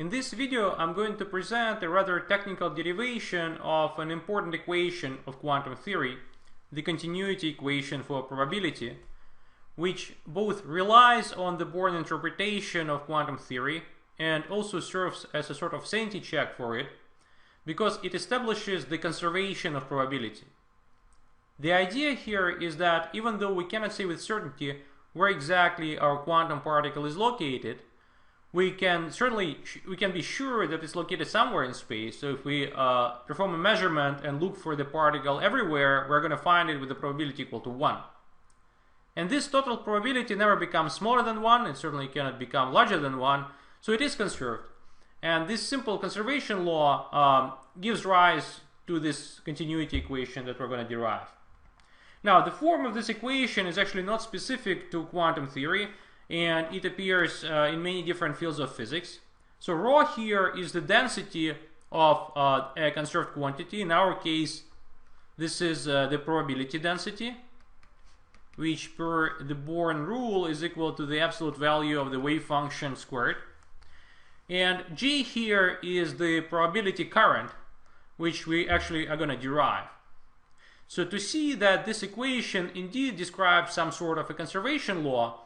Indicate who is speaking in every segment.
Speaker 1: In this video, I'm going to present a rather technical derivation of an important equation of quantum theory, the continuity equation for probability, which both relies on the Born interpretation of quantum theory and also serves as a sort of sanity check for it, because it establishes the conservation of probability. The idea here is that even though we cannot say with certainty where exactly our quantum particle is located, we can be sure that it's located somewhere in space. So if we perform a measurement and look for the particle everywhere, we're going to find it with a probability equal to 1. And this total probability never becomes smaller than 1, and certainly cannot become larger than 1, so it is conserved. And this simple conservation law gives rise to this continuity equation that we're going to derive. Now, the form of this equation is actually not specific to quantum theory, and it appears in many different fields of physics. So ρ here is the density of a conserved quantity. In our case, this is the probability density, which per the Born rule is equal to the absolute value of the wave function squared. And G here is the probability current, which we actually are going to derive. So to see that this equation indeed describes some sort of a conservation law,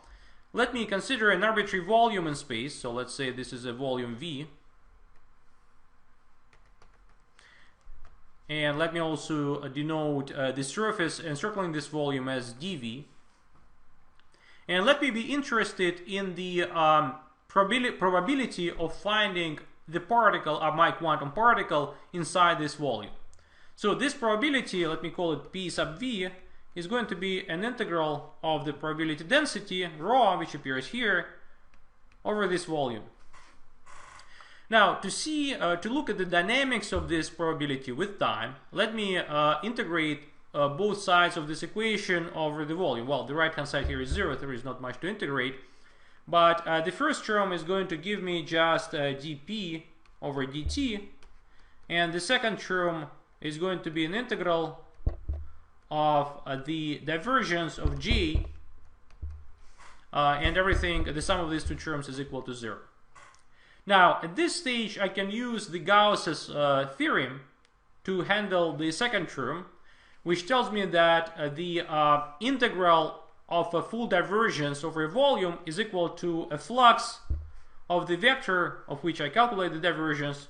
Speaker 1: let me consider an arbitrary volume in space. So let's say this is a volume V. And let me also denote the surface encircling this volume as dV. And let me be interested in the probability of finding the particle of my quantum particle inside this volume. So this probability, let me call it P sub V, is going to be an integral of the probability density, ρ, which appears here, over this volume. Now, to look at the dynamics of this probability with time, let me integrate both sides of this equation over the volume. Well, the right-hand side here is 0, there is not much to integrate. But the first term is going to give me just dp over dt, and the second term is going to be an integral of the divergence of G, and everything, the sum of these two terms is equal to 0. Now, at this stage, I can use the Gauss's theorem to handle the second term, which tells me that the integral of a full divergence over a volume is equal to a flux of the vector of which I calculate the divergence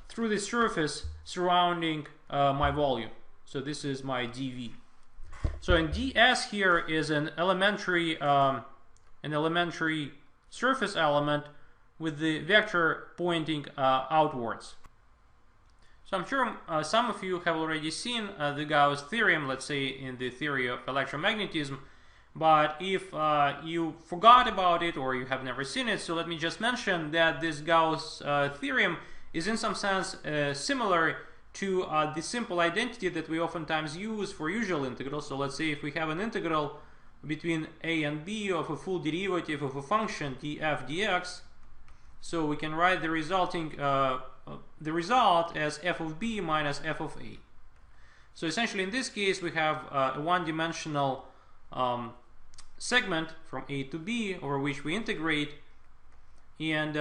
Speaker 1: through the surface surrounding my volume. So this is my dV. So in ds here is an elementary surface element with the vector pointing outwards. So I'm sure some of you have already seen the Gauss theorem, let's say in the theory of electromagnetism. But if you forgot about it or you have never seen it, so let me just mention that this Gauss theorem is in some sense similar to the simple identity that we oftentimes use for usual integrals. So let's say if we have an integral between a and b of a full derivative of a function df dx, so we can write the result as f of b minus f of a. So essentially in this case we have a one-dimensional segment from a to b over which we integrate, and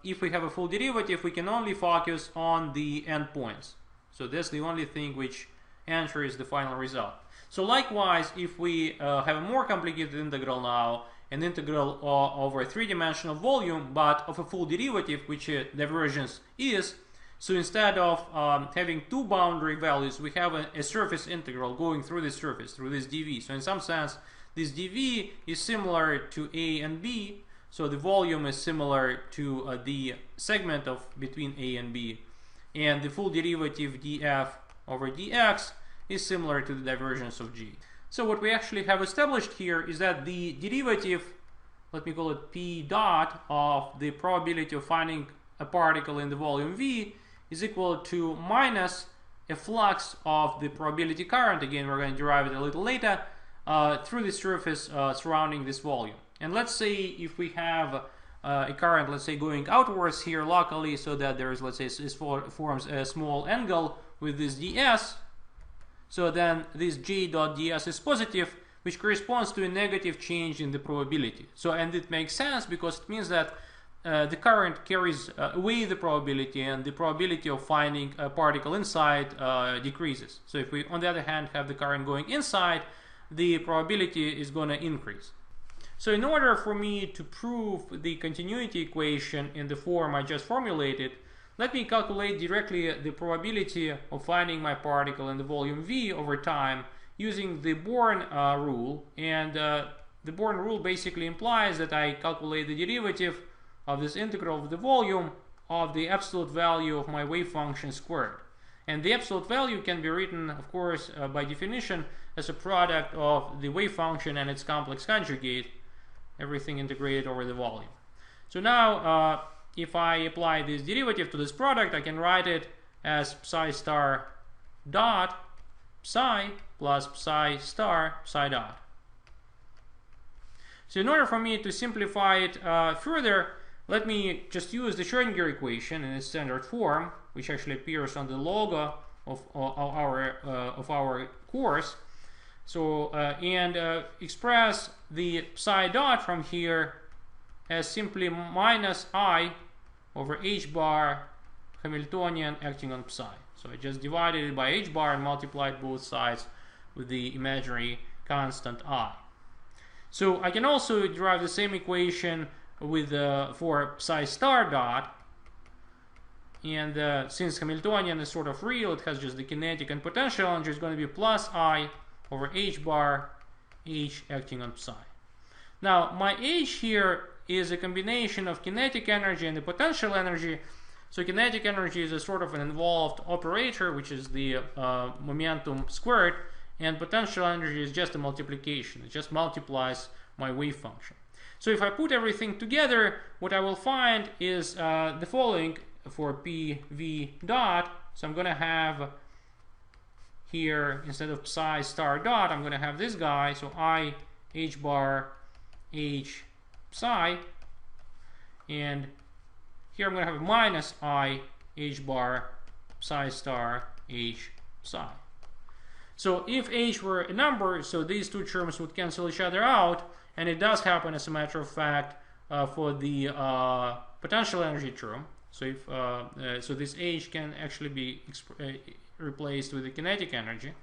Speaker 1: if we have a full derivative we can only focus on the endpoints. So that's the only thing which enters the final result. So likewise, if we have a more complicated integral now, an integral over a three-dimensional volume but of a full derivative, which divergence is, so instead of having two boundary values, we have a surface integral going through this surface, through this dV. So in some sense this dV is similar to a and b, so the volume is similar to the segment of between a and b, and the full derivative df over dx is similar to the divergence of G. So what we actually have established here is that the derivative, let me call it p dot, of the probability of finding a particle in the volume V is equal to minus a flux of the probability current, again we're going to derive it a little later, through the surface surrounding this volume. And let's say if we have a current, let's say going outwards here locally, so that there is, let's say, forms a small angle with this ds, so then this J dot ds is positive, which corresponds to a negative change in the probability. So, and it makes sense because it means that the current carries away the probability, and the probability of finding a particle inside decreases. So if we, on the other hand, have the current going inside, the probability is going to increase. So in order for me to prove the continuity equation in the form I just formulated, let me calculate directly the probability of finding my particle in the volume V over time using the Born rule. And the Born rule basically implies that I calculate the derivative of this integral of the volume of the absolute value of my wave function squared. And the absolute value can be written, of course, by definition as a product of the wave function and its complex conjugate, everything integrated over the volume. So now, if I apply this derivative to this product, I can write it as psi star dot psi plus psi star psi dot. So in order for me to simplify it further, let me just use the Schrödinger equation in its standard form, which actually appears on the logo of our course. So and express the psi dot from here as simply minus I over h bar Hamiltonian acting on psi. So I just divided it by h bar and multiplied both sides with the imaginary constant I. So I can also derive the same equation with for psi star dot, and since Hamiltonian is sort of real, it has just the kinetic and potential energy, is going to be plus I over h bar, h acting on psi. Now my h here is a combination of kinetic energy and the potential energy. So kinetic energy is a sort of an involved operator, which is the momentum squared, and potential energy is just a multiplication. It just multiplies my wave function. So if I put everything together, what I will find is the following for PV dot. So I'm going to have here, instead of psi star dot, I'm going to have this guy. So I h bar h psi, and here I'm going to have minus I h bar psi star h psi. So if h were a number, so these two terms would cancel each other out, and it does happen, as a matter of fact, for the potential energy term. So if so this h can actually be replaced with the kinetic energy,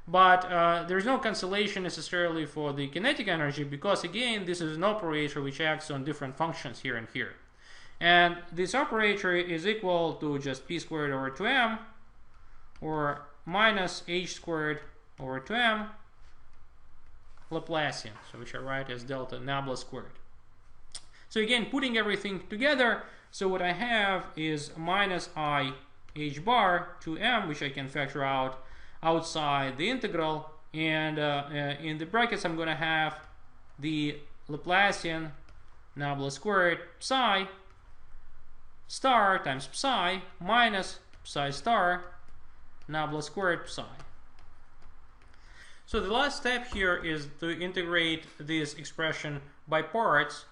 Speaker 1: but there's no cancellation necessarily for the kinetic energy, because again this is an operator which acts on different functions here and here, and this operator is equal to just p squared over 2m, or minus h squared over 2m Laplacian, so which I write as delta nabla squared. So again, putting everything together, so what I have is minus I h bar to m, which I can factor out outside the integral, and in the brackets I'm going to have the Laplacian nabla squared psi star times psi minus psi star nabla squared psi. So the last step here is to integrate this expression by parts,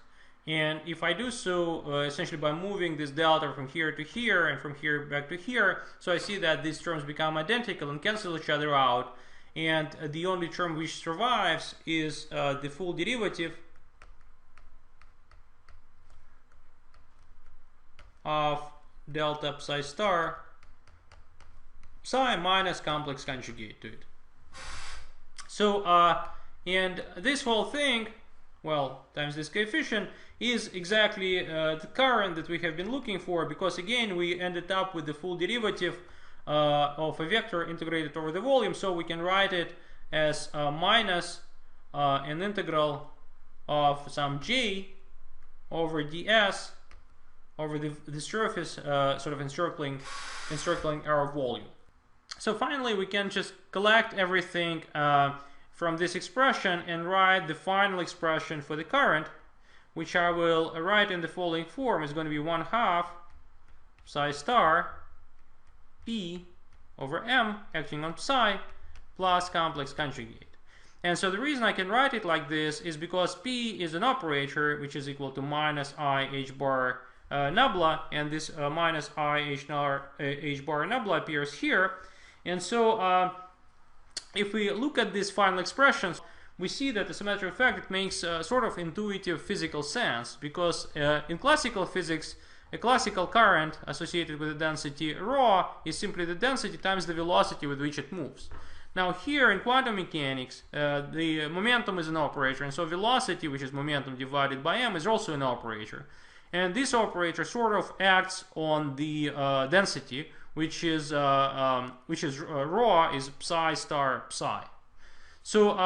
Speaker 1: and if I do so essentially by moving this delta from here to here and from here back to here, so I see that these terms become identical and cancel each other out, and the only term which survives is the full derivative of delta psi star psi minus complex conjugate to it. So and this whole thing, well, times this coefficient, is exactly the current that we have been looking for, because again we ended up with the full derivative of a vector integrated over the volume, so we can write it as minus an integral of some j over ds over the surface sort of encircling our volume. So finally we can just collect everything from this expression and write the final expression for the current, which I will write in the following form. Is going to be 1/2 psi star p over m acting on psi plus complex conjugate. And so the reason I can write it like this is because p is an operator which is equal to minus I h bar nabla, and this minus I h bar nabla appears here. And so if we look at these final expressions, we see that, as a matter of fact, it makes sort of intuitive physical sense, because in classical physics, a classical current associated with the density rho is simply the density times the velocity with which it moves. Now here in quantum mechanics, the momentum is an operator, and so velocity, which is momentum divided by m, is also an operator. And this operator sort of acts on the density, which is rho is psi star psi. So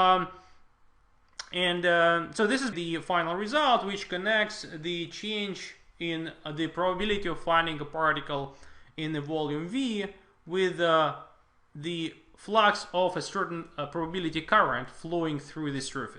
Speaker 1: so this is the final result, which connects the change in the probability of finding a particle in the volume V with the flux of a certain probability current flowing through the surface.